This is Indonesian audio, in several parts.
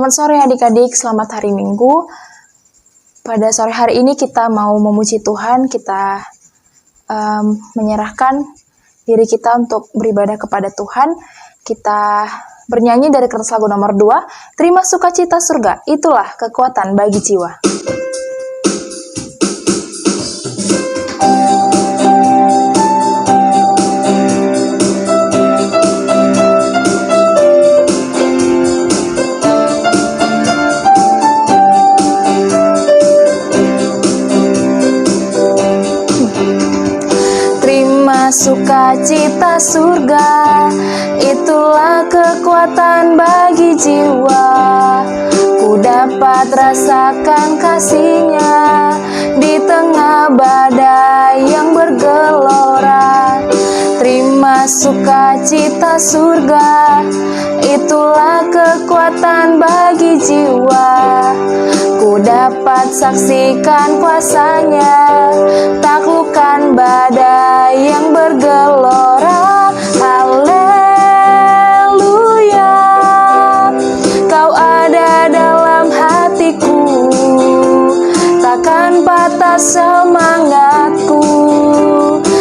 Selamat sore adik-adik, selamat hari Minggu. Pada sore hari ini kita mau memuji Tuhan, kita menyerahkan diri kita untuk beribadah kepada Tuhan. Kita bernyanyi dari kertas lagu nomor 2, Terima Sukacita Surga, itulah kekuatan bagi jiwa. Sukacita surga, itulah kekuatan bagi jiwa. Ku dapat rasakan kasih-Nya di tengah badai yang bergelora. Terima sukacita surga, itulah kekuatan bagi jiwa. Ku dapat saksikan kuasa-Nya, taklukkan badai yang bergelora. Haleluya, Kau ada dalam hatiku, takkan patah semangatku,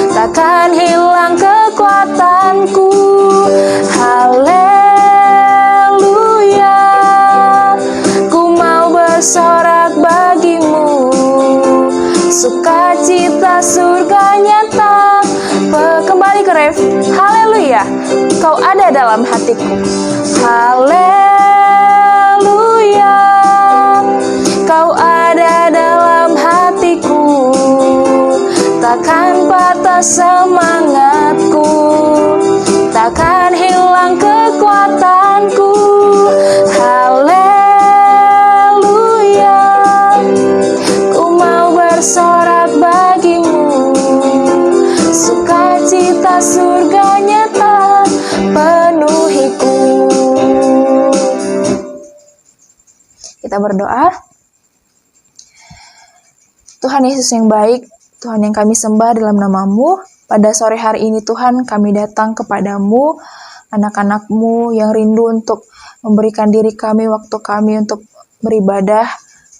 takkan hilang kekuatanku. Haleluya, ku mau bersorak bagimu, sukacita surga nyata. Kembali ke ref. Haleluya, Kau ada dalam hatiku. Haleluya, Kau ada dalam hatiku, takkan patah semangatku, takkan hilang kekuatanku. Haleluya, ku mau bersorak bagimu, sukacita surga nyata penuhiku. Kita berdoa. Tuhan Yesus yang baik, Tuhan yang kami sembah dalam nama-Mu, pada sore hari ini Tuhan kami datang kepadamu, anak-anak-Mu yang rindu untuk memberikan diri kami, waktu kami untuk beribadah,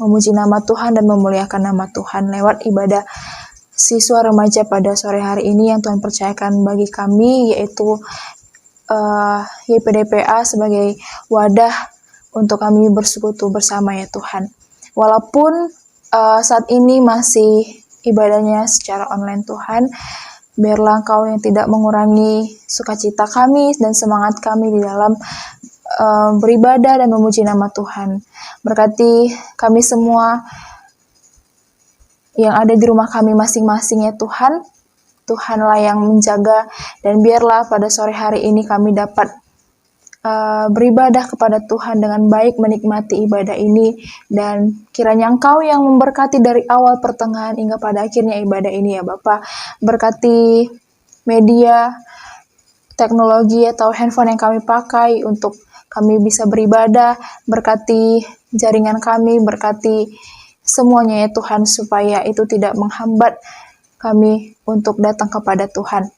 memuji nama Tuhan dan memuliakan nama Tuhan lewat ibadah siswa remaja pada sore hari ini yang Tuhan percayakan bagi kami, yaitu YPDPA sebagai wadah untuk kami bersekutu bersama ya Tuhan. Walaupun saat ini masih ibadahnya secara online Tuhan, biarlah Engkau yang tidak mengurangi sukacita kami dan semangat kami di dalam beribadah dan memuji nama Tuhan. Berkati kami semua yang ada di rumah kami masing-masing ya Tuhan. Tuhanlah yang menjaga, dan biarlah pada sore hari ini kami dapat beribadah kepada Tuhan dengan baik, menikmati ibadah ini, dan kiranya Engkau yang memberkati dari awal, pertengahan, hingga pada akhirnya ibadah ini ya Bapa. Berkati media, teknologi atau handphone yang kami pakai untuk kami bisa beribadah, berkati jaringan kami, berkati semuanya ya Tuhan, supaya itu tidak menghambat kami untuk datang kepada Tuhan.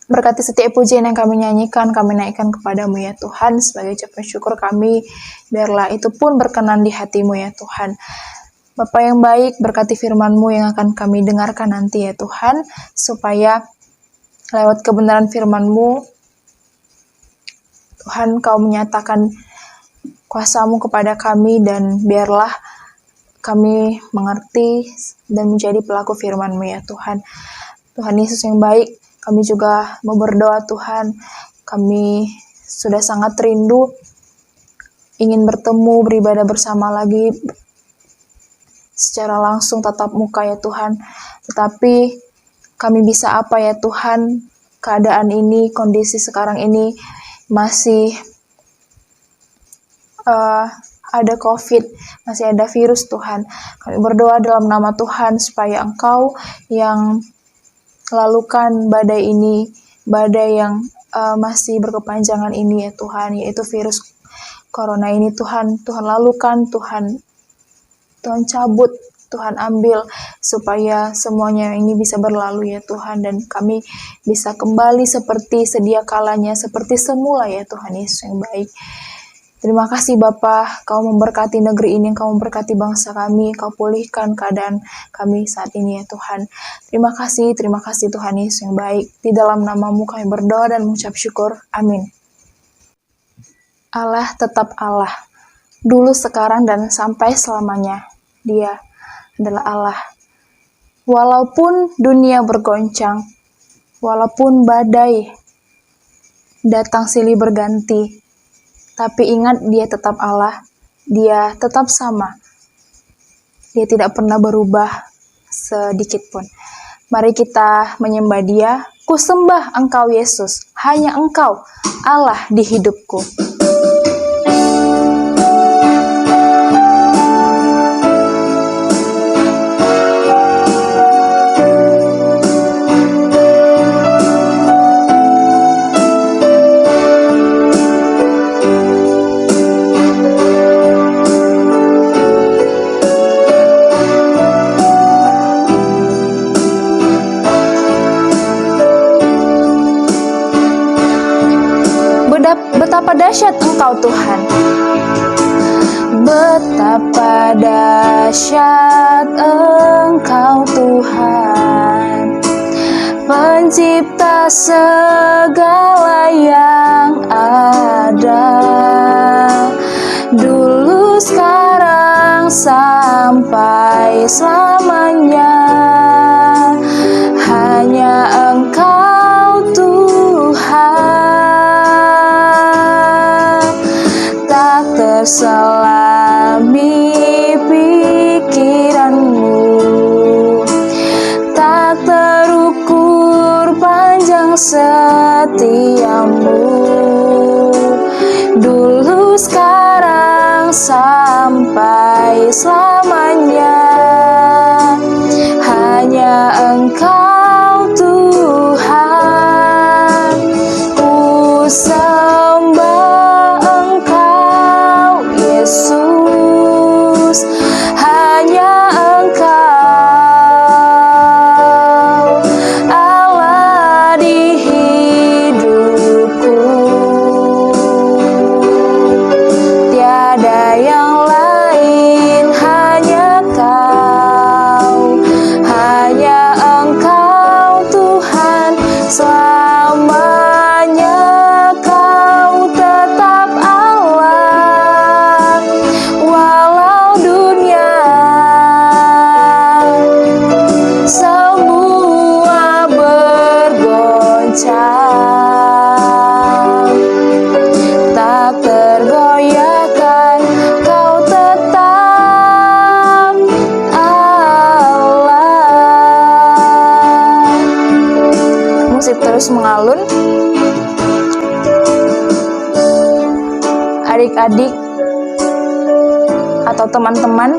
Berkati setiap pujian yang kami nyanyikan, kami naikkan kepadamu ya Tuhan, sebagai ucapan syukur kami, biarlah itu pun berkenan di hatimu ya Tuhan. Bapa yang baik, berkati firman-Mu yang akan kami dengarkan nanti ya Tuhan, supaya lewat kebenaran firman-Mu, Tuhan Kau menyatakan kuasa-Mu kepada kami, dan biarlah kami mengerti dan menjadi pelaku firman-Mu ya Tuhan. Tuhan Yesus yang baik, kami juga mau berdoa Tuhan, kami sudah sangat rindu, ingin bertemu, beribadah bersama lagi, secara langsung tatap muka ya Tuhan. Tetapi kami bisa apa ya Tuhan, keadaan ini, kondisi sekarang ini masih ada COVID, masih ada virus Tuhan. Kami berdoa dalam nama Tuhan supaya Engkau yang lalukan badai ini, badai yang masih berkepanjangan ini ya Tuhan, yaitu virus corona ini Tuhan lalukan, Tuhan cabut, Tuhan ambil, supaya semuanya ini bisa berlalu ya Tuhan, dan kami bisa kembali seperti sedia kalanya, seperti semula ya Tuhan Yesus yang baik. Terima kasih Bapa, Kau memberkati negeri ini, Kau memberkati bangsa kami, Kau pulihkan keadaan kami saat ini ya Tuhan. Terima kasih Tuhan Yesus yang baik. Di dalam nama-Mu kami berdoa dan mengucap syukur. Amin. Allah tetap Allah, dulu, sekarang, dan sampai selamanya. Dia adalah Allah. Walaupun dunia bergoncang, walaupun badai datang silih berganti, tapi ingat, Dia tetap Allah, Dia tetap sama. Dia tidak pernah berubah sedikit pun. Mari kita menyembah Dia. Kusembah Engkau Yesus, hanya Engkau Allah di hidupku. Betapa dahsyat Engkau Tuhan. Betapa dahsyat Engkau Tuhan, Pencipta segala yang ada, dulu, sekarang, sampai selamanya. Hanya Engkau Tuhan, tak terselami pikiranmu, tak terukur panjang setiamu, dulu, sekarang, sampai selamanya. Hanya Engkau Tuhan, ku sembah Engkau Yesus, hanya Engkau Allah di hidupku. Tiada yang lain, hanya Kau, hanya Engkau Tuhan, selamanya Kau tetap Allah. Walau dunia semua bergoncang, tak tergoyahkan, Kau tetap Allah. Musik terus mengalun. Adik-adik atau teman-teman,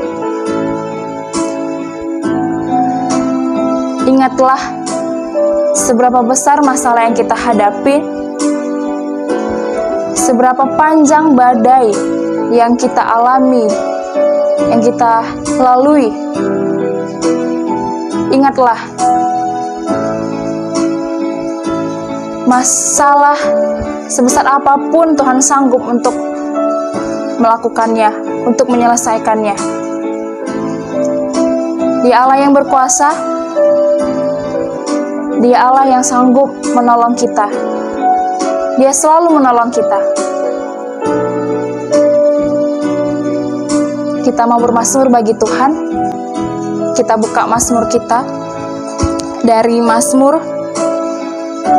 ingatlah seberapa besar masalah yang kita hadapi, seberapa panjang badai yang kita alami, yang kita lalui. Ingatlah, masalah sebesar apapun Tuhan sanggup untuk melakukannya, untuk menyelesaikannya. Dia Allah yang berkuasa, Dia Allah yang sanggup menolong kita. Dia selalu menolong kita. Kita mau bermazmur bagi Tuhan. Kita buka mazmur kita dari Mazmur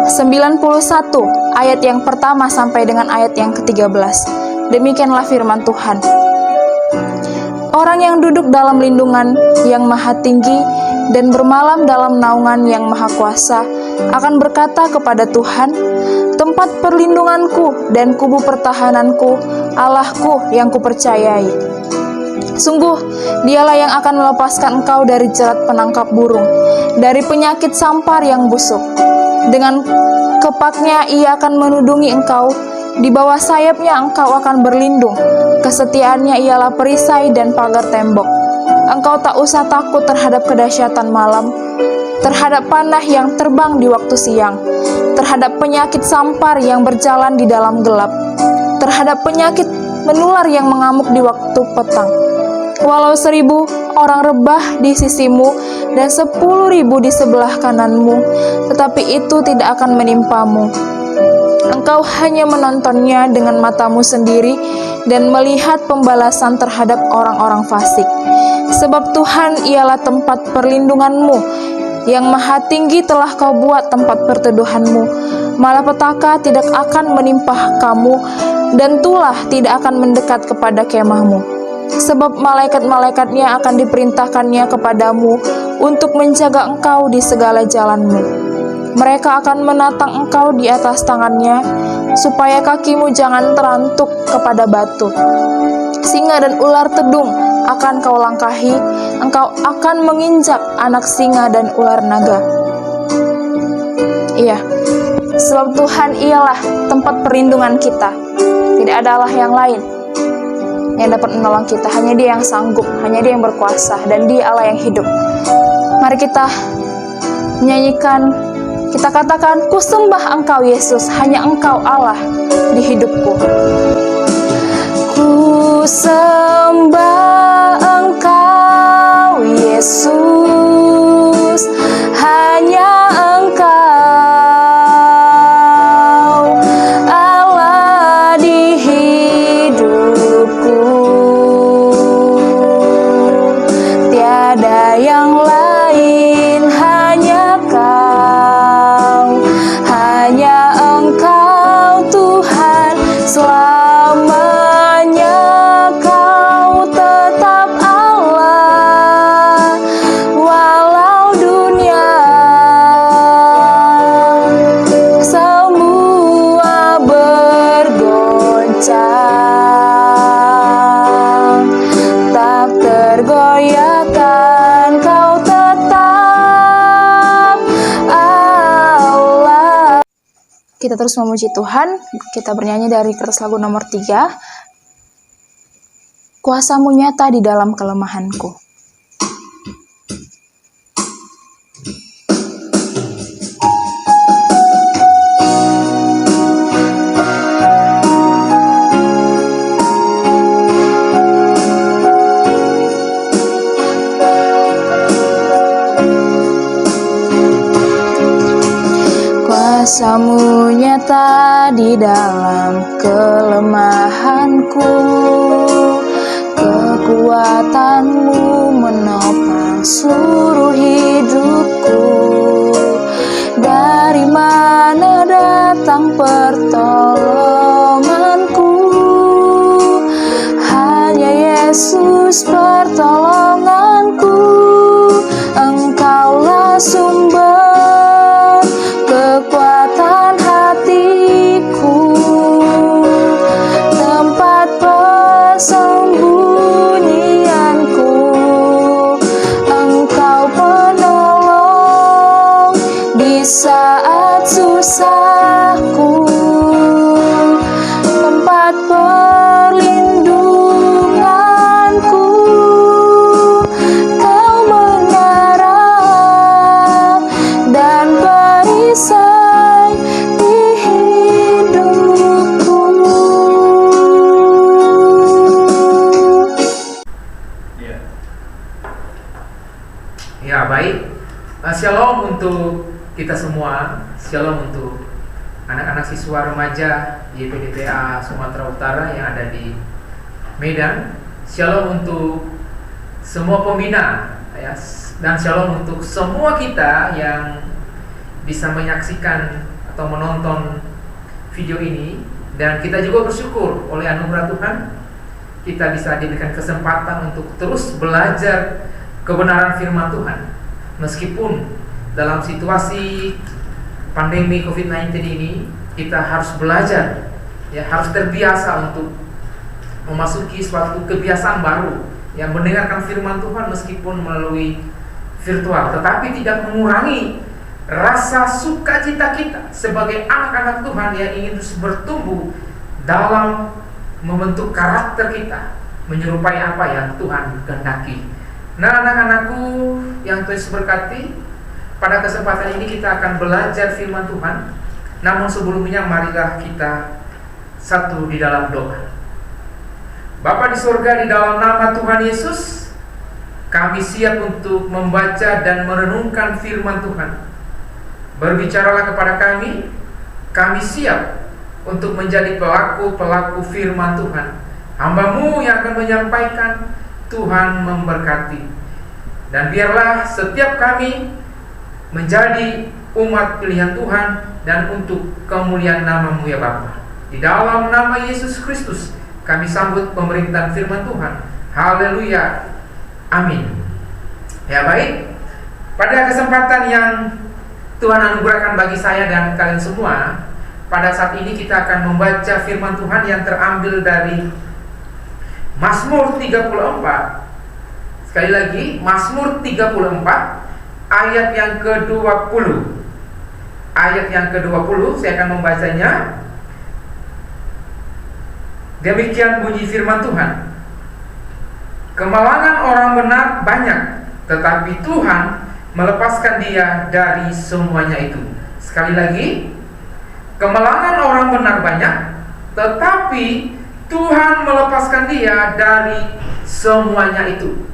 91 ayat yang pertama sampai dengan ayat yang ke-13. Demikianlah firman Tuhan. Orang yang duduk dalam lindungan yang maha tinggi dan bermalam dalam naungan yang maha kuasa akan berkata kepada Tuhan, tempat perlindunganku dan kubu pertahananku, Allahku yang kupercayai. Sungguh, Dialah yang akan melepaskan engkau dari jerat penangkap burung, dari penyakit sampar yang busuk. Dengan kepaknya Ia akan menudungi engkau, di bawah sayapnya engkau akan berlindung. Kesetiaannya ialah perisai dan pagar tembok. Engkau tak usah takut terhadap kedahsyatan malam, terhadap panah yang terbang di waktu siang, terhadap penyakit sampar yang berjalan di dalam gelap, terhadap penyakit penular yang mengamuk di waktu petang. Walau 1.000 orang rebah di sisimu dan 10.000 di sebelah kananmu, tetapi itu tidak akan menimpamu. Engkau hanya menontonnya dengan matamu sendiri dan melihat pembalasan terhadap orang-orang fasik. Sebab Tuhan ialah tempat perlindunganmu, yang maha tinggi telah kau buat tempat perteduhanmu. Malapetaka tidak akan menimpa kamu, dan tulah tidak akan mendekat kepada kemahmu. Sebab malaikat-malaikatnya akan diperintahkannya kepadamu untuk menjaga engkau di segala jalanmu. Mereka akan menatang engkau di atas tangannya, supaya kakimu jangan terantuk kepada batu. Singa dan ular tedung akan kau langkahi, engkau akan menginjak anak singa dan ular naga. Iya, sebab Tuhan ialah tempat perlindungan kita. Tidak ada Allah yang lain yang dapat menolong kita. Hanya Dia yang sanggup, hanya Dia yang berkuasa, dan Dia Allah yang hidup. Mari kita menyanyikan, kita katakan, ku sembah Engkau Yesus, hanya Engkau Allah di hidupku. Ku sembah Engkau Yesus, hanya Engkau Allah di hidupku. Tiada yang lain, hanya Kau, hanya Engkau Tuhan selamanya. Kau tetap Allah, walau dunia semua bergoncang, tak tergoyahkan. Kau tetap Allah. Kita terus memuji Tuhan. Kita bernyanyi dari kertas lagu nomor 3. Kuasa-Mu nyata di dalam kelemahanku. Kuasa-Mu nyata di dalam kelemahanku, kekuatan-Mu menopang seluruh hidupku. Dari mana datang pertolonganku? Hanya Yesus pertolonganku. Engkaulah sumber kekuatan hatiku, tempat persembunyianku. Engkau penolong di saat susahku, tempat perlindunganku. Kau menara dan perisai di hidupku. Ya, baik. Shalom untuk kita semua. Shalom untuk anak-anak siswa remaja YPDPA Sumatera Utara yang ada di Medan. Shalom untuk semua pembina, ya, dan shalom untuk semua kita yang bisa menyaksikan atau menonton video ini. Dan kita juga bersyukur oleh anugerah Tuhan kita bisa diberikan kesempatan untuk terus belajar kebenaran firman Tuhan. Meskipun dalam situasi pandemi COVID-19 ini kita harus belajar, ya, harus terbiasa untuk memasuki suatu kebiasaan baru yang mendengarkan firman Tuhan meskipun melalui virtual, tetapi tidak mengurangi rasa sukacita kita sebagai anak-anak Tuhan yang ingin terus bertumbuh dalam membentuk karakter kita menyerupai apa yang Tuhan kehendaki. Nah, anak-anakku yang Tuhan berkati, pada kesempatan ini kita akan belajar firman Tuhan. Namun sebelumnya marilah kita satu di dalam doa. Bapa di surga, di dalam nama Tuhan Yesus, kami siap untuk membaca dan merenungkan firman Tuhan. Berbicaralah kepada kami siap untuk menjadi pelaku-pelaku firman Tuhan. Hamba-Mu yang akan menyampaikan, Tuhan memberkati. Dan biarlah setiap kami menjadi umat pilihan Tuhan dan untuk kemuliaan nama-Mu ya Bapa. Di dalam nama Yesus Kristus kami sambut pemerintahan firman Tuhan. Haleluya. Amin. Ya baik, pada kesempatan yang Tuhan anugerahkan bagi saya dan kalian semua, pada saat ini kita akan membaca firman Tuhan yang terambil dari Mazmur 34. Sekali lagi, Mazmur 34 ayat yang ke-20. Ayat yang ke-20 saya akan membacanya. Demikian bunyi firman Tuhan. Kemalangan orang benar banyak, tetapi Tuhan melepaskan dia dari semuanya itu. Sekali lagi, kemalangan orang benar banyak, tetapi Tuhan melepaskan dia dari semuanya itu.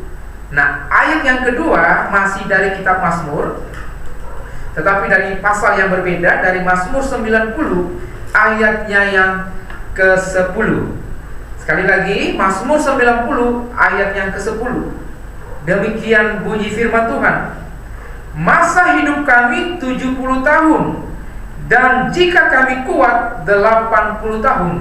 Nah, ayat yang kedua masih dari kitab Mazmur, tetapi dari pasal yang berbeda, dari Mazmur 90 ayatnya yang ke-10. Sekali lagi, Mazmur 90 ayat yang ke-10. Demikian bunyi firman Tuhan. Masa hidup kami 70 tahun, dan jika kami kuat 80 tahun.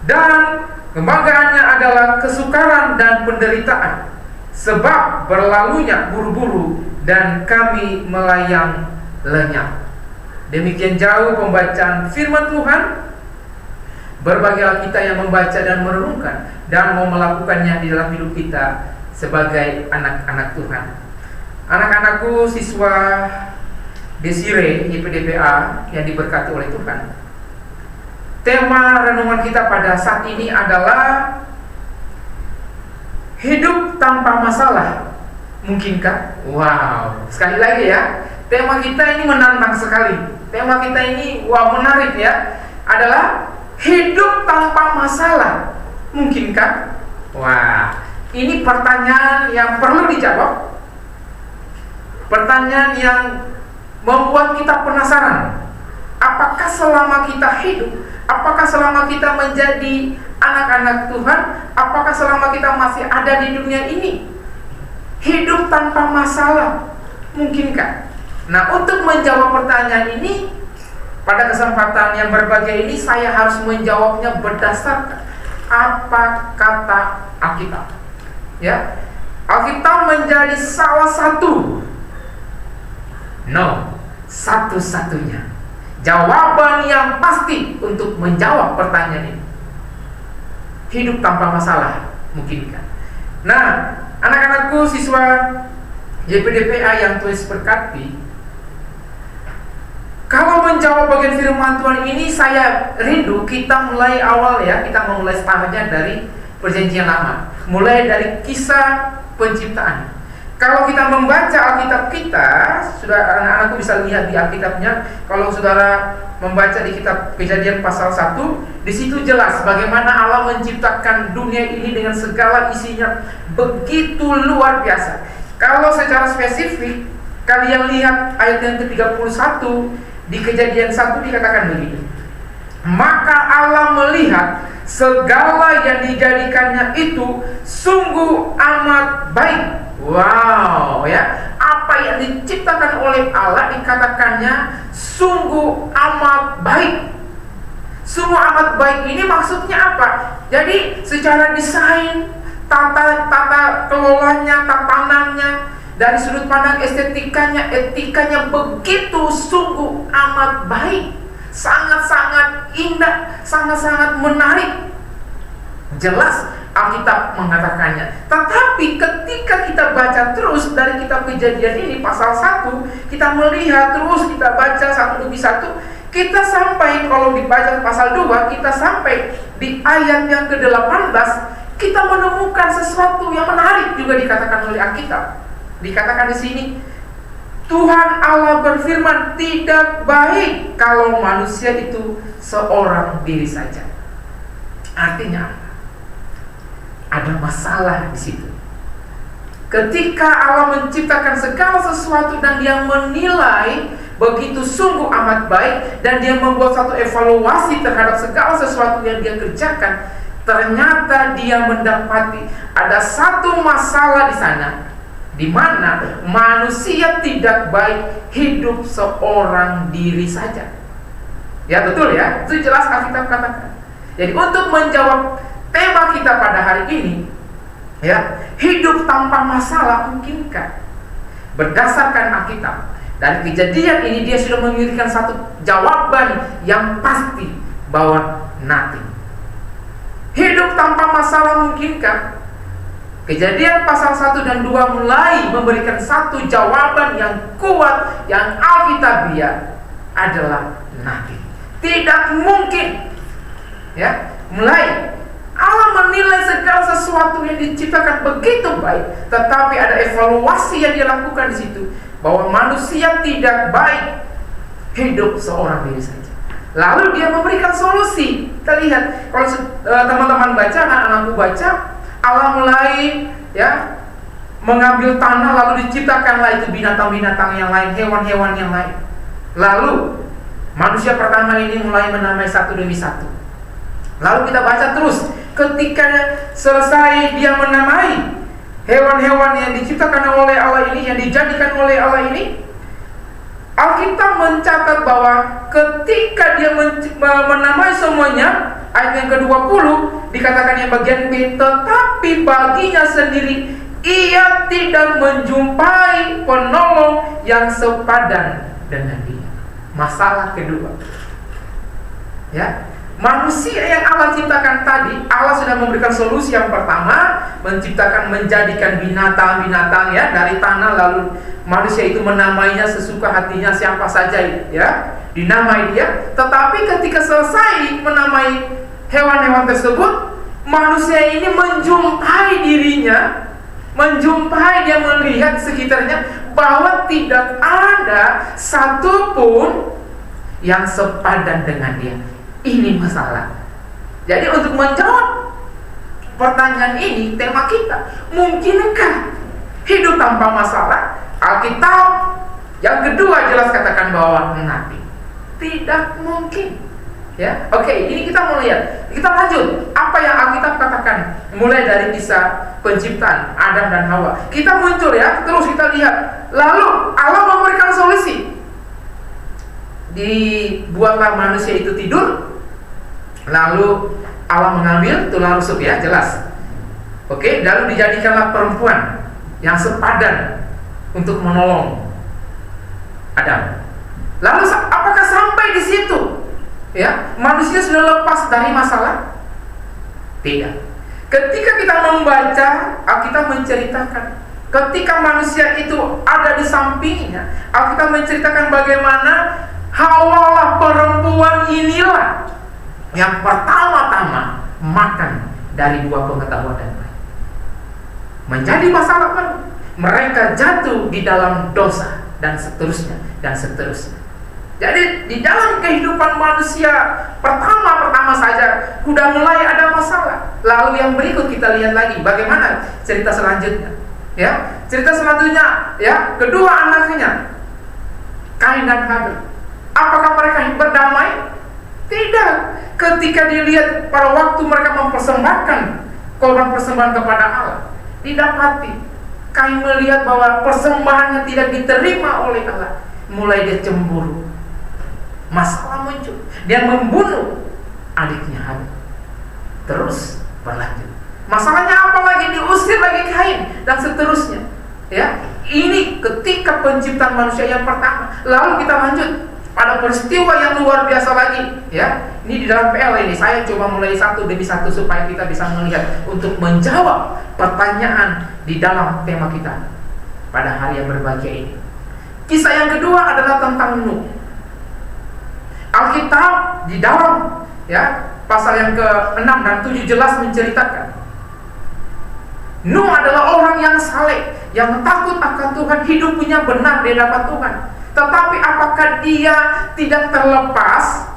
Dan kebanggaannya adalah kesukaran dan penderitaan, sebab berlalunya buru-buru dan kami melayang lenyap. Demikian jauh pembacaan firman Tuhan. Berbahagialah kita yang membaca dan merenungkan dan mau melakukannya di dalam hidup kita sebagai anak-anak Tuhan. Anak-anakku, siswa Desire YPDPA yang diberkati oleh Tuhan, tema renungan kita pada saat ini adalah hidup tanpa masalah. Mungkinkah? Wow, sekali lagi ya, tema kita ini menantang sekali. Tema kita ini menarik ya, adalah hidup tanpa masalah. Mungkinkah? Wah, ini pertanyaan yang perlu dijawab. Pertanyaan yang membuat kita penasaran. Apakah selama kita hidup, apakah selama kita menjadi anak-anak Tuhan, apakah selama kita masih ada di dunia ini, hidup tanpa masalah? Mungkinkah? Nah, untuk menjawab pertanyaan ini, pada kesempatan yang berbahagia ini saya harus menjawabnya berdasarkan apa kata Alkitab. Ya, Alkitab menjadi salah satu, satu-satunya jawaban yang pasti untuk menjawab pertanyaan ini. Hidup tanpa masalah, mungkinkah? Nah, anak-anakku, siswa YPDPA yang Tuhan berkati, kalau menjawab bagian firman Tuhan ini, saya rindu kita mulai awal ya. Kita memulai startnya dari Perjanjian Lama, mulai dari kisah penciptaan. Kalau kita membaca Alkitab kita, sudah anak-anakku bisa lihat di Alkitabnya. Kalau saudara membaca di kitab Kejadian pasal 1, di situ jelas bagaimana Allah menciptakan dunia ini dengan segala isinya, begitu luar biasa. Kalau secara spesifik kalian lihat ayat yang ke-31 di Kejadian 1 dikatakan begini. Maka Allah melihat segala yang dijadikannya itu sungguh amat baik. Wow, ya. Apa yang diciptakan oleh Allah dikatakannya sungguh amat baik. Sungguh amat baik ini maksudnya apa? Jadi secara desain, tata kelolanya, tatanannya, dari sudut pandang estetikanya, etikanya begitu sungguh amat baik, sangat-sangat indah, sangat-sangat menarik. Jelas Alkitab mengatakannya. Tetapi ketika kita baca terus dari kitab Kejadian ini pasal 1, kita melihat terus, kita baca satu demi satu, kita sampai, kalau dibaca pasal 2, kita sampai di ayat yang ke-18, kita menemukan sesuatu yang menarik juga dikatakan oleh Alkitab. Dikatakan di sini, Tuhan Allah berfirman, tidak baik kalau manusia itu seorang diri saja. Artinya, ada masalah di situ. Ketika Allah menciptakan segala sesuatu dan Dia menilai begitu sungguh amat baik, dan Dia membuat satu evaluasi terhadap segala sesuatu yang Dia kerjakan, ternyata Dia mendapati ada satu masalah di sana, di mana manusia tidak baik hidup seorang diri saja. Ya betul ya, itu jelas Alkitab katakan. Jadi untuk menjawab tema kita pada hari ini, ya, hidup tanpa masalah mungkinkah? Berdasarkan Alkitab, dari kejadian ini dia sudah memberikan satu jawaban yang pasti bahwa nothing. Hidup tanpa masalah mungkinkah? Kejadian pasal 1 dan 2 mulai memberikan satu jawaban yang kuat, yang alkitabiah, adalah nothing. Tidak mungkin. Ya, mulai Allah menilai segala sesuatu yang diciptakan begitu baik, tetapi ada evaluasi yang Dia lakukan di situ, bahwa manusia tidak baik hidup seorang diri saja. Lalu Dia memberikan solusi. Kita lihat, kalau teman-teman baca, anak-anakku baca, Allah mulai ya mengambil tanah, lalu diciptakanlah itu binatang-binatang yang lain, hewan-hewan yang lain. Lalu manusia pertama ini mulai menamai satu demi satu. Lalu kita baca terus, ketika selesai Dia menamai hewan-hewan yang diciptakan oleh Allah ini, yang dijadikan oleh Allah ini, Alkitab mencatat bahwa ketika Dia menamai semuanya, ayat yang ke-20 dikatakan yang bagian B, tetapi baginya sendiri Ia tidak menjumpai penolong yang sepadan dengan Dia. Masalah kedua, ya, manusia yang Allah ciptakan tadi, Allah sudah memberikan solusi yang pertama, menjadikan binatang-binatang ya dari tanah, lalu manusia itu menamainya sesuka hatinya, siapa saja ya dinamai dia. Tetapi ketika selesai menamai hewan-hewan tersebut, manusia ini menjumpai dirinya, dia melihat sekitarnya bahwa tidak ada satupun yang sepadan dengan dia. Ini masalah. Jadi untuk menjawab pertanyaan ini, tema kita, mungkinkah hidup tanpa masalah? Alkitab yang kedua jelas katakan bahwa nanti tidak mungkin. Ya, oke, ini kita mau lihat. Kita lanjut apa yang Alkitab katakan mulai dari kisah penciptaan Adam dan Hawa. Kita muncul ya, terus kita lihat. Lalu Allah memberikan solusi. Dibuatlah manusia itu tidur. Lalu Allah mengambil tulang rusuk ya, jelas. Oke, lalu dijadikanlah perempuan yang sepadan untuk menolong Adam. Lalu apakah sampai di situ? Ya, manusia sudah lepas dari masalah? Tidak. Ketika kita membaca, Alkitab menceritakan ketika manusia itu ada di sampingnya, Alkitab menceritakan bagaimana Hawa lah perempuan inilah yang pertama-tama makan dari buah pengetahuan dan baik. Menjadi masalah baru. Mereka jatuh di dalam dosa dan seterusnya dan seterusnya. Jadi di dalam kehidupan manusia pertama saja sudah mulai ada masalah. Lalu yang berikut kita lihat lagi bagaimana cerita selanjutnya. Ya, cerita selanjutnya ya, kedua anaknya Kain dan Habel. Apakah mereka berdamai? Tidak. Ketika dilihat pada waktu mereka mempersembahkan korban persembahan kepada Allah, didapati Kain melihat bahwa persembahannya tidak diterima oleh Allah. Mulai dia cemburu. Masalah muncul. Dia membunuh adiknya Habel. Terus berlanjut. Masalahnya apa lagi? Diusir lagi Kain dan seterusnya. Ya, ini ketika penciptaan manusia yang pertama. Lalu kita lanjut pada peristiwa yang luar biasa lagi. Ya, ini di dalam PL ini saya coba mulai satu demi satu supaya kita bisa melihat untuk menjawab pertanyaan di dalam tema kita pada hari yang berbahagia ini. Kisah yang kedua adalah tentang Nuh. Alkitab di dalam ya pasal yang ke-6 dan 7 jelas menceritakan Nuh adalah orang yang saleh, yang takut akan Tuhan, hidupnya benar di hadapan Tuhan. Tetapi apakah dia tidak terlepas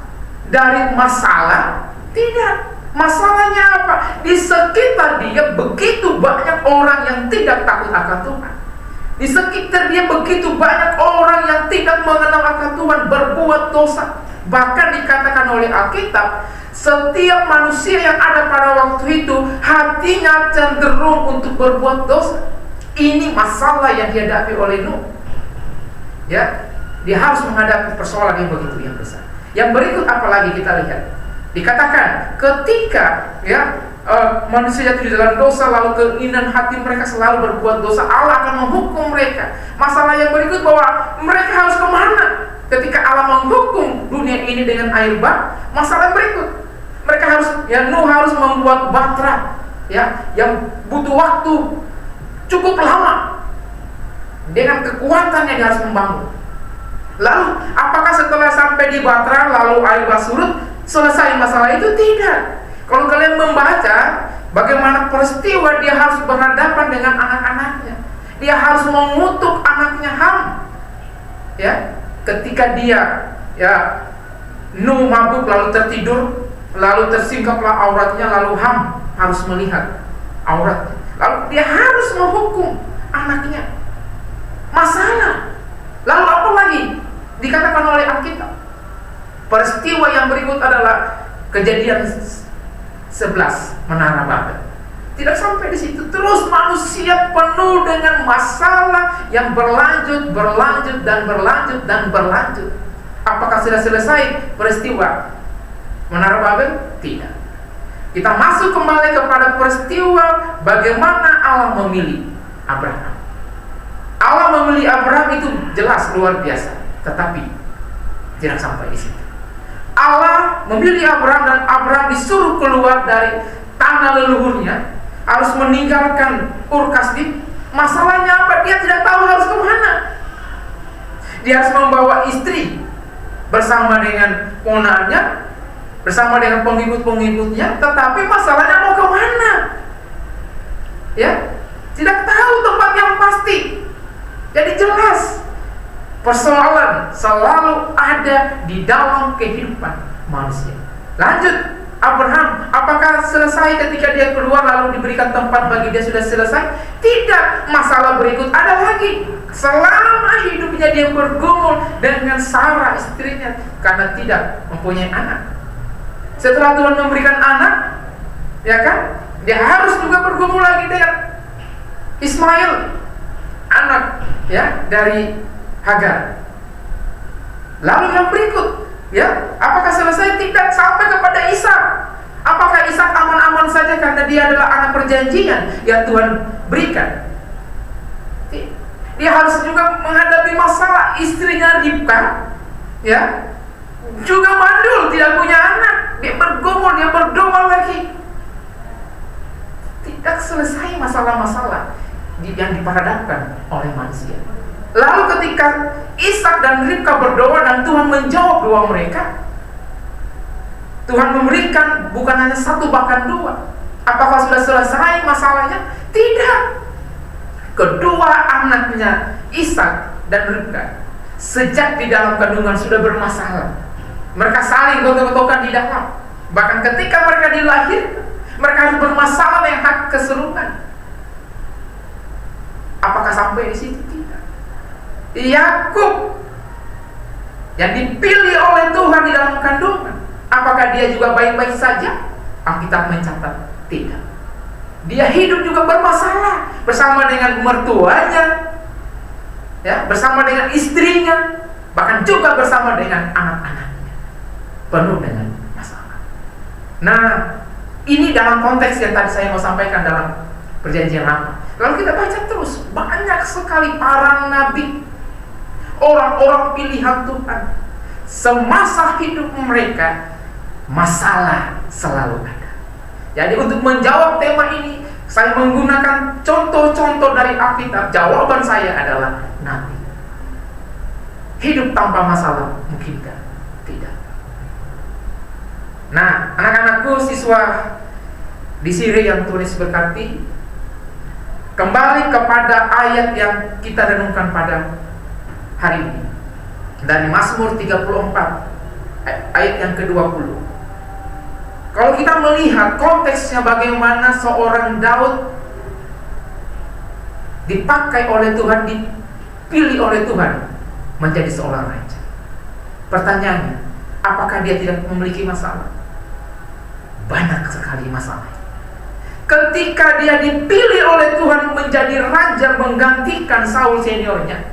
dari masalah? Tidak. Masalahnya apa? Di sekitar dia begitu banyak orang yang tidak takut akan Tuhan. Di sekitar dia begitu banyak orang yang tidak mengenal akan Tuhan, berbuat dosa. Bahkan dikatakan oleh Alkitab, setiap manusia yang ada pada waktu itu hatinya cenderung untuk berbuat dosa. Ini masalah yang dihadapi oleh Nuh. Ya, dia harus menghadapi persoalan yang begitu yang besar. Yang berikut apalagi kita lihat. Dikatakan ketika manusia jatuh di dalam dosa, lalu keinginan hati mereka selalu berbuat dosa, Allah akan menghukum mereka. Masalah yang berikut bahwa mereka harus kemana ketika Allah menghukum dunia ini dengan air bah? Masalah berikut, mereka harus, Nuh harus membuat batra yang butuh waktu cukup lama. Dengan kekuatannya dia harus membangun. Lalu apakah setelah sampai di batra lalu air bah surut selesai masalah itu? Tidak. Kalau kalian membaca bagaimana peristiwa dia harus berhadapan dengan anak-anaknya, dia harus mengutuk anaknya Ham. Ketika dia Nuh mabuk lalu tertidur, lalu tersingkaplah auratnya, lalu Ham harus melihat auratnya, lalu dia harus menghukum anaknya. Masalah. Lalu apa lagi dikatakan oleh Alkitab? Peristiwa yang berikut adalah Kejadian 11, Menara Babel. Tidak sampai di situ, terus manusia penuh dengan masalah yang berlanjut dan berlanjut. Apakah sudah selesai peristiwa Menara Babel? Tidak. Kita masuk kembali kepada peristiwa bagaimana Allah memilih Abraham. Allah memilih Abraham itu jelas luar biasa, tetapi tidak sampai di situ. Allah memilih Abraham dan Abraham disuruh keluar dari tanah leluhurnya, harus meninggalkan Ur Kasdim. Masalahnya apa? Dia tidak tahu harus kemana. Dia harus membawa istri bersama dengan ponakannya, bersama dengan pengikut-pengikutnya, tetapi masalahnya mau kemana? Tidak tahu tempat yang pasti. Jadi jelas persoalan selalu ada di dalam kehidupan manusia. Lanjut, Abraham, apakah selesai ketika dia keluar lalu diberikan tempat bagi dia sudah selesai? Tidak, masalah berikut ada lagi. Selama hidupnya dia bergumul dengan Sarah istrinya karena tidak mempunyai anak. Setelah Tuhan memberikan anak, dia harus juga bergumul lagi dengan Ismail, anak dari Hagar. Lalu yang berikut, apakah selesai? Tidak, sampai kepada Ishak. Apakah Ishak aman-aman saja karena dia adalah anak perjanjian yang Tuhan berikan? Dia harus juga menghadapi masalah istrinya Ribka, juga mandul, tidak punya anak. Dia bergumul, dia berdoa lagi. Tidak selesai masalah-masalah yang diperhadapkan oleh manusia. Lalu ketika Ishak dan Ribka berdoa dan Tuhan menjawab doa mereka, Tuhan memberikan bukan hanya satu bahkan dua. Apakah sudah selesai masalahnya? Tidak. Kedua anaknya Ishak dan Ribka sejak di dalam kandungan sudah bermasalah. Mereka saling gotok-gotokan di dalam. Bahkan ketika mereka dilahirkan, mereka harus bermasalah dengan hak keseruan. Apakah sampai di situ? Tidak. Yakub yang dipilih oleh Tuhan di dalam kandungan, apakah dia juga baik-baik saja? Alkitab mencatat tidak. Dia hidup juga bermasalah bersama dengan mertuanya, bersama dengan istrinya, bahkan juga bersama dengan anak-anaknya, penuh dengan masalah. Nah, ini dalam konteks yang tadi saya mau sampaikan dalam Perjanjian Lama. Lalu kita baca terus, banyak sekali para nabi, orang-orang pilihan Tuhan, semasa hidup mereka masalah selalu ada. Jadi untuk menjawab tema ini, saya menggunakan contoh-contoh dari Alkitab. Jawaban saya adalah nabi. Hidup tanpa masalah mungkinkah? Tidak. Nah, anak-anakku, siswa di Siri yang Tuhan Yesus berkati, kembali kepada ayat yang kita renungkan pada hari ini dari Mazmur 34 ayat yang ke-20. Kalau kita melihat konteksnya bagaimana seorang Daud dipakai oleh Tuhan, dipilih oleh Tuhan menjadi seorang raja. Pertanyaannya, apakah dia tidak memiliki masalah? Banyak sekali masalah. Ketika dia dipilih oleh Tuhan menjadi raja menggantikan Saul seniornya,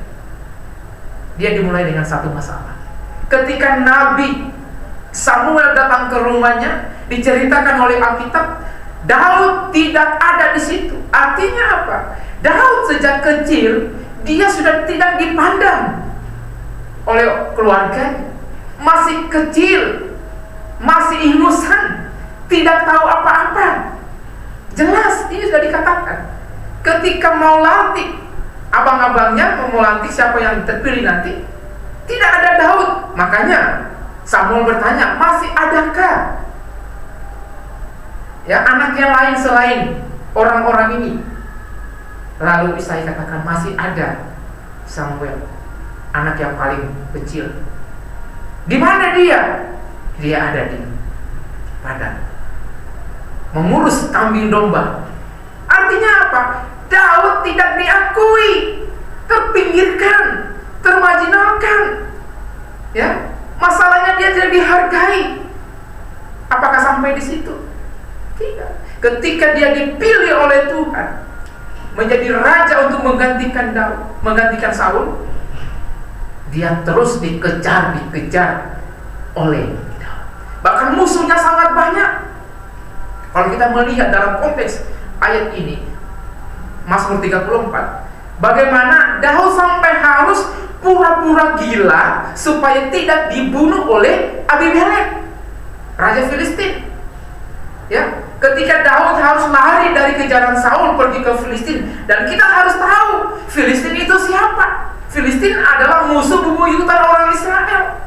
dia dimulai dengan satu masalah. Ketika Nabi Samuel datang ke rumahnya, diceritakan oleh Alkitab, Daud tidak ada di situ. Artinya apa? Daud sejak kecil dia sudah tidak dipandang oleh keluarganya. Masih kecil, masih ingusan, tidak tahu apa-apa. Jelas ini sudah dikatakan. Ketika mau lantik, abang-abangnya mau lantik siapa yang terpilih nanti, tidak ada Daud. Makanya Samuel bertanya, masih adakah ya anak yang lain selain orang-orang ini? Lalu Isai katakan, masih ada Samuel, anak yang paling kecil. Di mana dia? Dia ada di padang, mengurus kambing domba. Artinya apa? Daud tidak diakui, terpinggirkan, termarginalkan. Ya, masalahnya dia tidak dihargai. Apakah sampai di situ? Tidak. Ketika dia dipilih oleh Tuhan menjadi raja untuk menggantikan Daud, menggantikan Saul, dia terus dikejar oleh Daud. Bahkan musuhnya sangat banyak. Kalau kita melihat dalam konteks ayat ini, Mazmur 34, bagaimana Daud sampai harus pura-pura gila supaya tidak dibunuh oleh Abimelek, raja Filistin. Ya, ketika Daud harus lari dari kejaran Saul pergi ke Filistin, dan kita harus tahu Filistin itu siapa? Filistin adalah musuh bebuyutan orang Israel,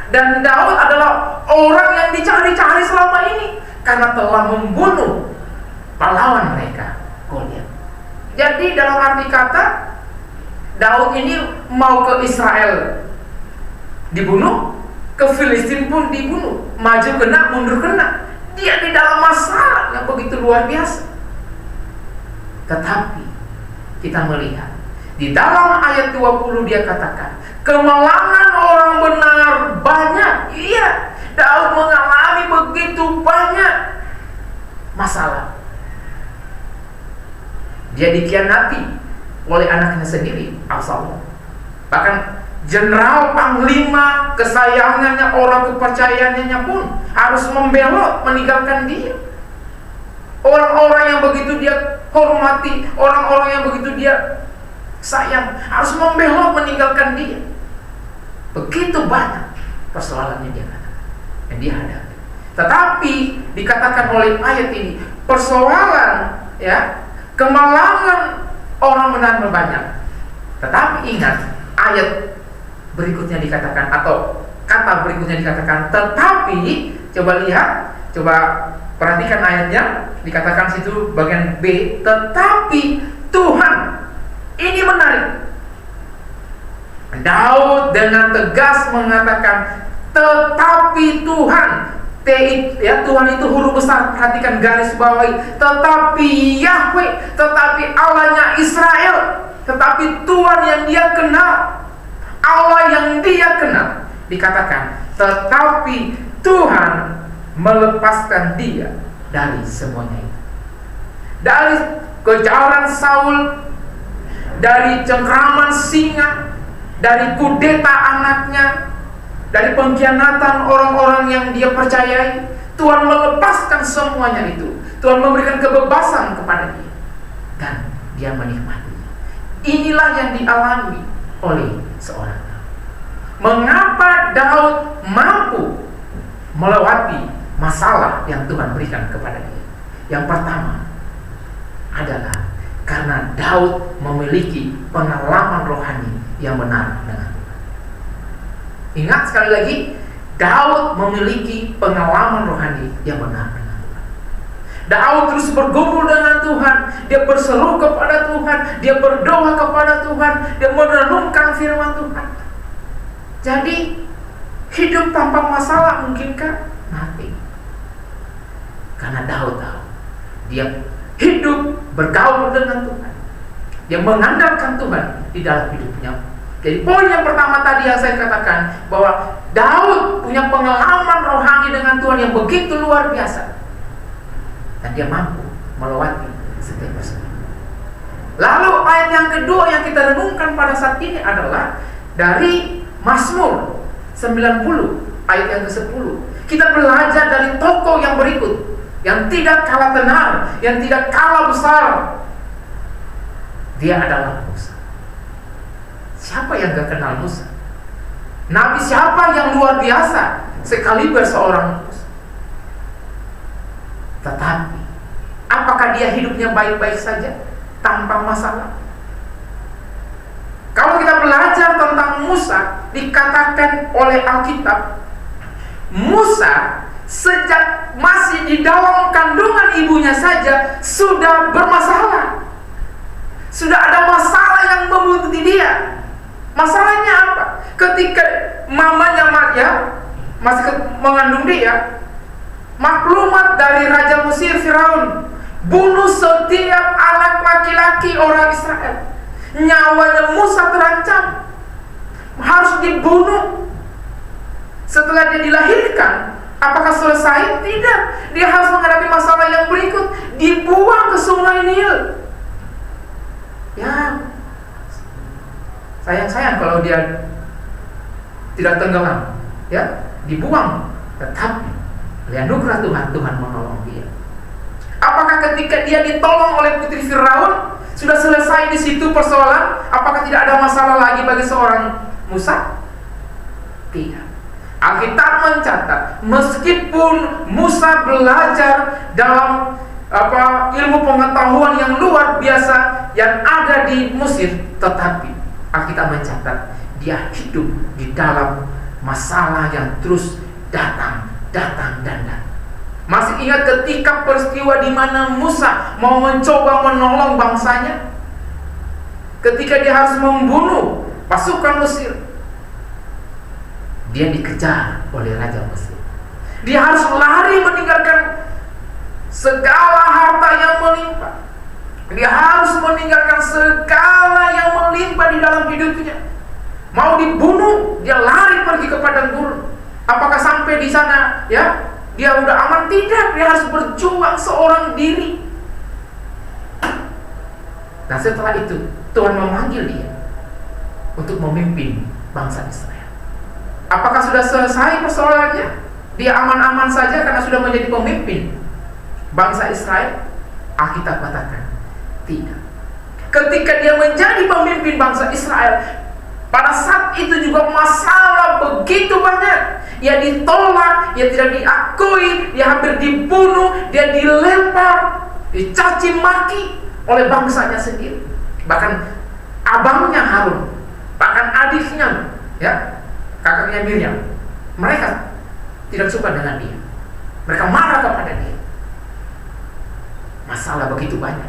dan Daud adalah orang yang dicari-cari selama ini karena telah membunuh pahlawan mereka, Goliat. Jadi dalam arti kata, Daud ini mau ke Israel dibunuh, ke Filistin pun dibunuh, maju kena, mundur kena. Dia di dalam masalah yang begitu luar biasa. Tetapi kita melihat di dalam ayat 20 dia katakan, kemalangan orang benar banyak. Iya, Daud mengalami begitu banyak masalah. Dia dikhianati oleh anaknya sendiri, Absalom. Bahkan jenderal panglima kesayangannya, orang kepercayaannya pun harus membelot, meninggalkan dia. Orang-orang yang begitu dia hormati, orang-orang yang begitu dia sayang, harus membelot, meninggalkan dia. Begitu banyak persoalannya dia katakan, yang dia hadapi. Tetapi dikatakan oleh ayat ini, persoalan ya, kemalangan orang benar banyak. Tetapi ingat, ayat berikutnya dikatakan, atau kata berikutnya dikatakan, tetapi, coba lihat, coba perhatikan ayatnya, dikatakan situ bagian B, tetapi Tuhan. Ini menarik. Daud dengan tegas mengatakan, tetapi Tuhan. Ya, Tuhan itu huruf besar, perhatikan garis bawahi. Tetapi Yahweh, tetapi Allahnya Israel, tetapi Tuhan yang dia kenal, Allah yang dia kenal. Dikatakan, tetapi Tuhan melepaskan dia dari semuanya itu. Dari kejaran Saul, dari cengkraman singa, dari kudeta anaknya, dari pengkhianatan orang-orang yang dia percayai. Tuhan melepaskan semuanya itu. Tuhan memberikan kebebasan kepada dia, dan dia menikmatinya. Inilah yang dialami oleh seorang Daud. Mengapa Daud mampu melewati masalah yang Tuhan berikan kepada dia? Yang pertama adalah karena Daud memiliki pengalaman rohani yang benar dengan Tuhan. Ingat sekali lagi, Daud memiliki pengalaman rohani yang benar dengan Tuhan. Daud terus bergumul dengan Tuhan. Dia berseru kepada Tuhan, dia berdoa kepada Tuhan, dia merenungkan firman Tuhan. Jadi hidup tanpa masalah mungkinkah? Nothing. Karena Daud tahu dia hidup bergaul dengan Tuhan, dia mengandalkan Tuhan di dalam hidupnya. Jadi poin yang pertama tadi yang saya katakan, bahwa Daud punya pengalaman rohani dengan Tuhan yang begitu luar biasa, dan dia mampu melewati setiap persoalan. Lalu ayat yang kedua yang kita renungkan pada saat ini adalah dari Mazmur 90 ayat yang ke-10. Kita belajar dari tokoh yang berikut, yang tidak kalah tenar, yang tidak kalah besar. Dia adalah Musa. Siapa yang gak kenal Musa? Nabi siapa yang luar biasa sekaliber seorang Musa? Tetapi apakah dia hidupnya baik-baik saja tanpa masalah? Kalau kita belajar tentang Musa, dikatakan oleh Alkitab, Musa sejak masih di dalam kandungan ibunya saja sudah bermasalah. Sudah ada masalah yang membuntuti dia. Masalahnya apa? Ketika mamanya masih mengandung dia, maklumat dari Raja Mesir Firaun, bunuh setiap anak laki-laki orang Israel. Nyawanya Musa terancam, harus dibunuh. Setelah dia dilahirkan, apakah selesai? Tidak. Dia harus menghadapi masalah yang berikut, dibuang ke sungai Nil. Ya, sayang kalau dia tidak tenggelam, ya, dibuang. Tetapi anugerah Tuhan menolong dia. Apakah ketika dia ditolong oleh putri Firaun sudah selesai di situ persoalan? Apakah tidak ada masalah lagi bagi seorang Musa? Tidak. Alkitab mencatat, meskipun Musa belajar dalam ilmu pengetahuan yang luar biasa yang ada di Mesir, tetapi Alkitab mencatat dia hidup di dalam masalah yang terus datang. Masih ingat ketika peristiwa di mana Musa mau mencoba menolong bangsanya? Ketika dia harus membunuh pasukan Mesir, dia dikejar oleh Raja Mesir. Dia harus lari meninggalkan segala harta yang melimpah. Dia harus meninggalkan segala yang melimpah di dalam hidupnya. Mau dibunuh, dia lari pergi ke padang gurun. Apakah sampai di sana, ya, dia udah aman? Tidak, dia harus berjuang seorang diri. Dan setelah itu Tuhan memanggil dia untuk memimpin bangsa Israel. Apakah sudah selesai persoalannya? Dia aman-aman saja karena sudah menjadi pemimpin bangsa Israel? Alkitab katakan tidak. Ketika dia menjadi pemimpin bangsa Israel, pada saat itu juga masalah begitu banyak. Dia ditolak, dia tidak diakui, dia hampir dibunuh, dia dilempar, dicaci maki oleh bangsanya sendiri. Bahkan abangnya Harun, bahkan adiknya, ya, kakaknya Miriam, mereka tidak suka dengan dia. Mereka marah kepada dia. Masalah begitu banyak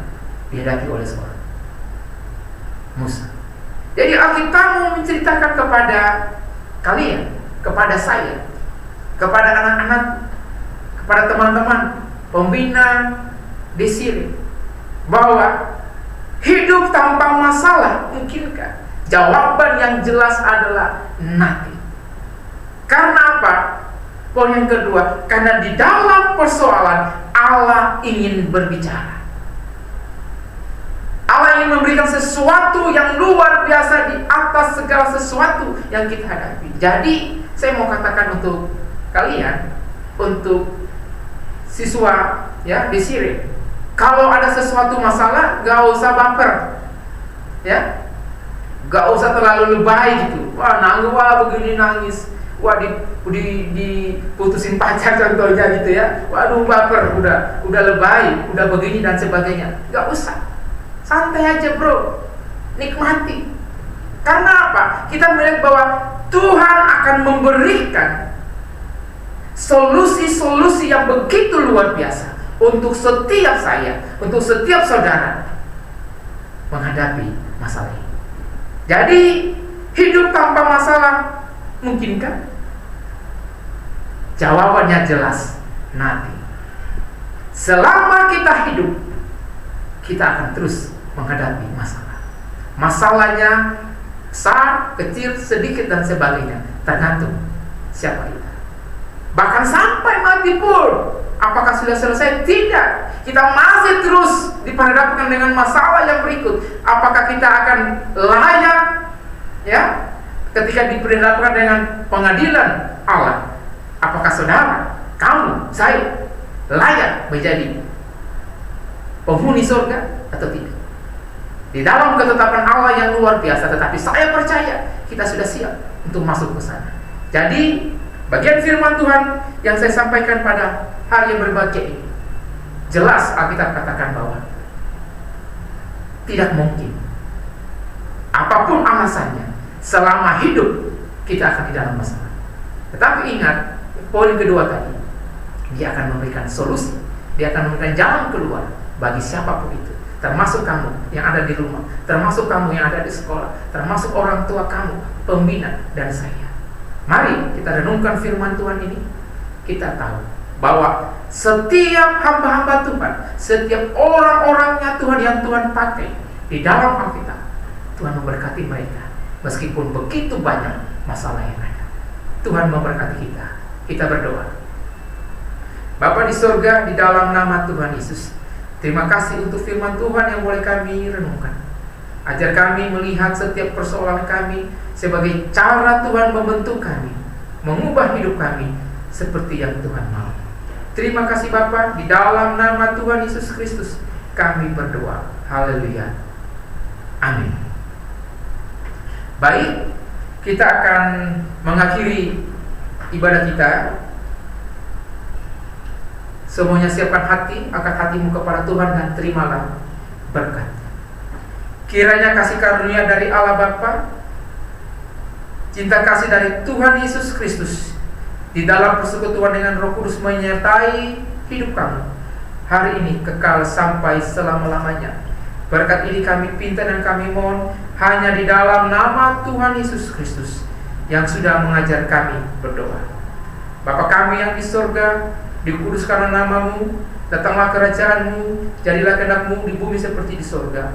dihadapi oleh seorang Musa. Jadi Alkitab mau menceritakan kepada kalian, kepada saya, kepada anak-anak, kepada teman-teman pembina di sini, bahwa hidup tanpa masalah mungkinkah? Jawaban yang jelas adalah nothing. Karena apa? Poin yang kedua, karena di dalam persoalan Allah ingin berbicara. Allah ingin memberikan sesuatu yang luar biasa di atas segala sesuatu yang kita hadapi. Jadi saya mau katakan untuk kalian, untuk siswa, ya, di sini, kalau ada sesuatu masalah, gak usah baper, ya, gak usah terlalu lebay gitu. Wah, begini nangis, wah diputusin pacar contohnya gitu, ya. Waduh, baper, udah lebay, udah begini dan sebagainya. Gak usah. Santai aja, bro, nikmati. Karena apa? Kita melihat bahwa Tuhan akan memberikan solusi-solusi yang begitu luar biasa untuk setiap saya, untuk setiap saudara menghadapi masalah ini. Jadi hidup tanpa masalah mungkinkah? Jawabannya jelas, nanti. selama kita hidup, kita akan terus menghadapi masalah. Masalahnya besar, kecil, sedikit, dan sebagainya, tergantung siapa kita. Bahkan sampai mati pun, apakah sudah selesai? Tidak. Kita masih terus diperhadapkan dengan masalah yang berikut. Apakah kita akan layak, ya, ketika diperhadapkan dengan pengadilan Allah? Apakah saudara, kamu, saya layak menjadi penghuni surga atau tidak? Di dalam ketetapan Allah yang luar biasa, tetapi saya percaya kita sudah siap untuk masuk ke sana. Jadi bagian firman Tuhan yang saya sampaikan pada hari yang berbahagia ini, jelas Alkitab katakan bahwa tidak mungkin, apapun alasannya, selama hidup kita akan di dalam masalah. Tetapi ingat, poin kedua tadi, Dia akan memberikan solusi, Dia akan memberikan jalan keluar bagi siapapun itu, termasuk kamu yang ada di rumah, termasuk kamu yang ada di sekolah, termasuk orang tua kamu, pembina, dan saya. Mari kita renungkan firman Tuhan ini. Kita tahu bahwa setiap hamba-hamba Tuhan, setiap orang-orangnya Tuhan yang Tuhan pakai di dalam Alkitab, Tuhan memberkati mereka meskipun begitu banyak masalah yang ada. Tuhan memberkati kita. Kita berdoa. Bapa di surga, di dalam nama Tuhan Yesus, terima kasih untuk firman Tuhan yang boleh kami renungkan. Ajar kami melihat setiap persoalan kami sebagai cara Tuhan membentuk kami, mengubah hidup kami seperti yang Tuhan mau. Terima kasih Bapa, di dalam nama Tuhan Yesus Kristus kami berdoa. Haleluya. Amin. Baik, kita akan mengakhiri ibadah kita. Semuanya siapkan hati, angkat hatimu kepada Tuhan dan terimalah berkat. Kiranya kasih karunia dari Allah Bapa, cinta kasih dari Tuhan Yesus Kristus, di dalam persekutuan dengan Roh Kudus menyertai hidup kamu hari ini kekal sampai selama-lamanya. Berkat ini kami pinta dan kami mohon hanya di dalam nama Tuhan Yesus Kristus yang sudah mengajar kami berdoa. Bapa kami yang di surga, dikuduskanlah namamu, datanglah kerajaanmu, jadilah kehendak-mu di bumi seperti di surga.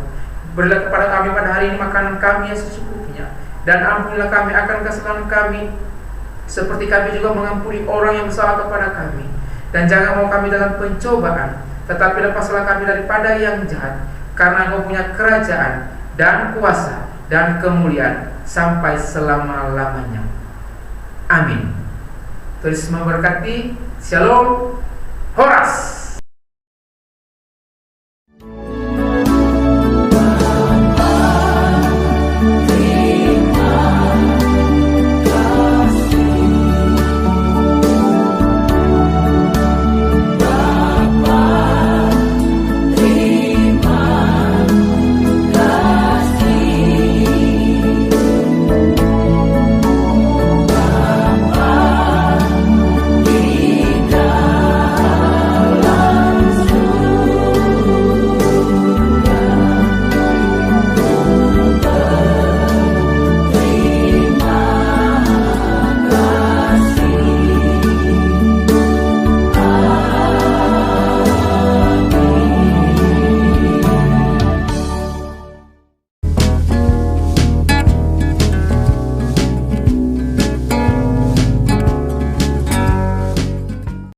Berilah kepada kami pada hari ini makanan kami yang secukupnya, dan ampunilah kami akan kesalahan kami, seperti kami juga mengampuni orang yang bersalah kepada kami. Dan jangan mau kami dalam pencobaan, tetapi lepaslah kami daripada yang jahat, karena Engkau punya kerajaan dan kuasa dan kemuliaan sampai selama-lamanya. Amin. Terus memberkati. Shalom. Horas.